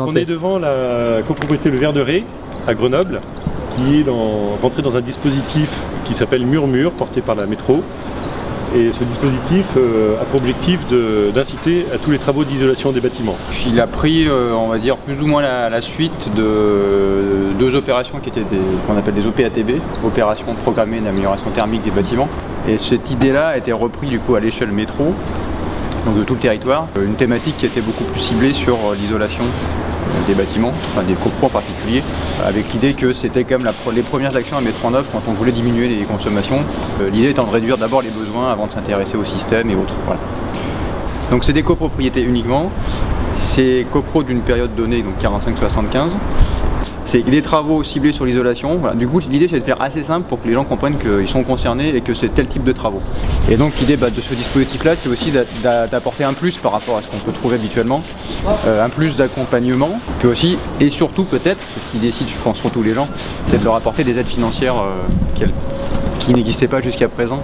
présenter. On est devant la copropriété Le Verderet à Grenoble, qui est rentrée dans un dispositif qui s'appelle Murmure, porté par la métro. Et ce dispositif a pour objectif d'inciter à tous les travaux d'isolation des bâtiments. Il a pris, on va dire, plus ou moins la suite de deux opérations qui étaient qu'on appelle des OPATB, opérations programmées d'amélioration thermique des bâtiments. Et cette idée-là a été reprise du coup à l'échelle métro, donc de tout le territoire. Une thématique qui était beaucoup plus ciblée sur l'isolation des bâtiments, enfin des copros en particulier, avec l'idée que c'était quand même les premières actions à mettre en œuvre quand on voulait diminuer les consommations. L'idée étant de réduire d'abord les besoins avant de s'intéresser au système et autres. Voilà. Donc c'est des copropriétés uniquement, c'est copro d'une période donnée, donc 45-75. C'est des travaux ciblés sur l'isolation. Voilà. Du coup, l'idée c'est de faire assez simple pour que les gens comprennent qu'ils sont concernés et que c'est tel type de travaux. Et donc l'idée de ce dispositif-là, c'est aussi d'apporter un plus par rapport à ce qu'on peut trouver habituellement, un plus d'accompagnement, puis aussi, et surtout peut-être, ce qui décide, je pense, pour tous les gens, c'est de leur apporter des aides financières qui n'existaient pas jusqu'à présent,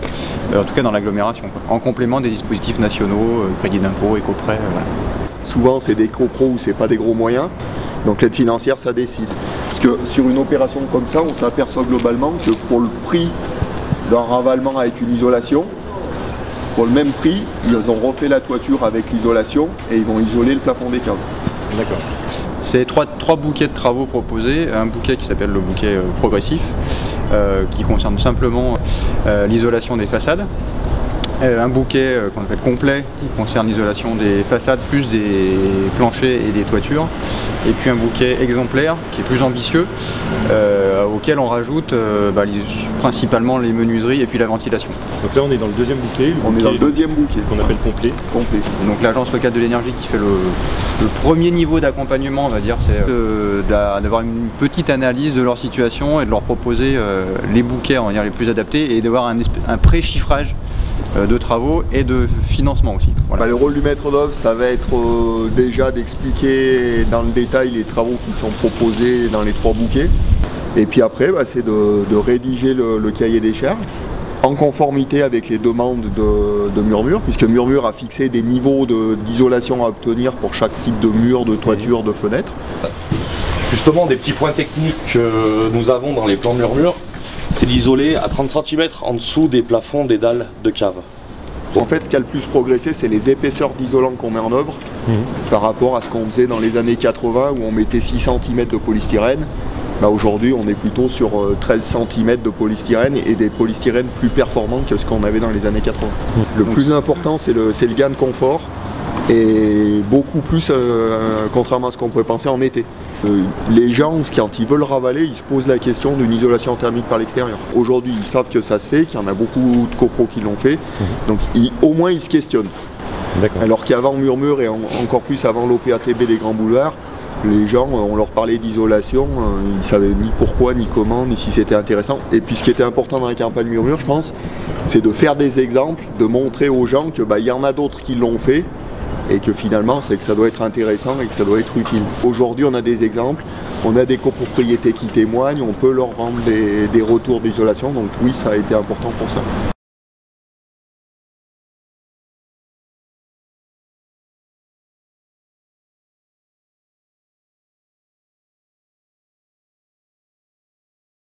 en tout cas dans l'agglomération, en complément des dispositifs nationaux, crédit d'impôt, éco-prêt, voilà. Souvent c'est des copros où c'est pas des gros moyens, donc l'aide financière ça décide. Parce que sur une opération comme ça, on s'aperçoit globalement que pour le prix d'un ravalement avec une isolation, pour le même prix, ils ont refait la toiture avec l'isolation et ils vont isoler le plafond des caves. D'accord. C'est trois bouquets de travaux proposés, un bouquet qui s'appelle le bouquet progressif, qui concerne simplement l'isolation des façades. Un bouquet qu'on appelle complet qui concerne l'isolation des façades plus des planchers et des toitures, et puis un bouquet exemplaire qui est plus ambitieux auquel on rajoute principalement les menuiseries et puis la ventilation. Donc là on est dans le deuxième bouquet, on est dans le deuxième bouquet qu'on appelle complet. Donc l'agence locale de l'énergie qui fait le premier niveau d'accompagnement, on va dire, c'est d'avoir une petite analyse de leur situation et de leur proposer les bouquets, on va dire, les plus adaptés, et d'avoir un pré-chiffrage de travaux et de financement aussi. Voilà. Le rôle du maître d'œuvre, ça va être déjà d'expliquer dans le détail les travaux qui sont proposés dans les trois bouquets. Et puis après, c'est de rédiger le cahier des charges en conformité avec les demandes de Murmure, puisque Murmure a fixé des niveaux d'isolation à obtenir pour chaque type de mur, de toiture, de fenêtre. Justement, des petits points techniques que nous avons dans les plans Murmure, c'est d'isoler à 30 cm en dessous des plafonds des dalles de cave. En fait, ce qui a le plus progressé, c'est les épaisseurs d'isolant qu'on met en œuvre par rapport à ce qu'on faisait dans les années 80 où on mettait 6 cm de polystyrène. Aujourd'hui, on est plutôt sur 13 cm de polystyrène et des polystyrènes plus performants que ce qu'on avait dans les années 80. Le plus important, c'est le gain de confort, et beaucoup plus, contrairement à ce qu'on pourrait penser, en été. Les gens, quand ils veulent ravaler, ils se posent la question d'une isolation thermique par l'extérieur. Aujourd'hui, ils savent que ça se fait, qu'il y en a beaucoup de copros qui l'ont fait, donc au moins ils se questionnent. Alors qu'avant Murmure et encore plus avant l'OPATB des grands boulevards, les gens, on leur parlait d'isolation, ils ne savaient ni pourquoi, ni comment, ni si c'était intéressant. Et puis ce qui était important dans la campagne Murmure, je pense, c'est de faire des exemples, de montrer aux gens que y en a d'autres qui l'ont fait, et que finalement c'est que ça doit être intéressant et que ça doit être utile. Aujourd'hui on a des exemples, on a des copropriétés qui témoignent, on peut leur rendre des retours d'isolation, donc oui, ça a été important pour ça.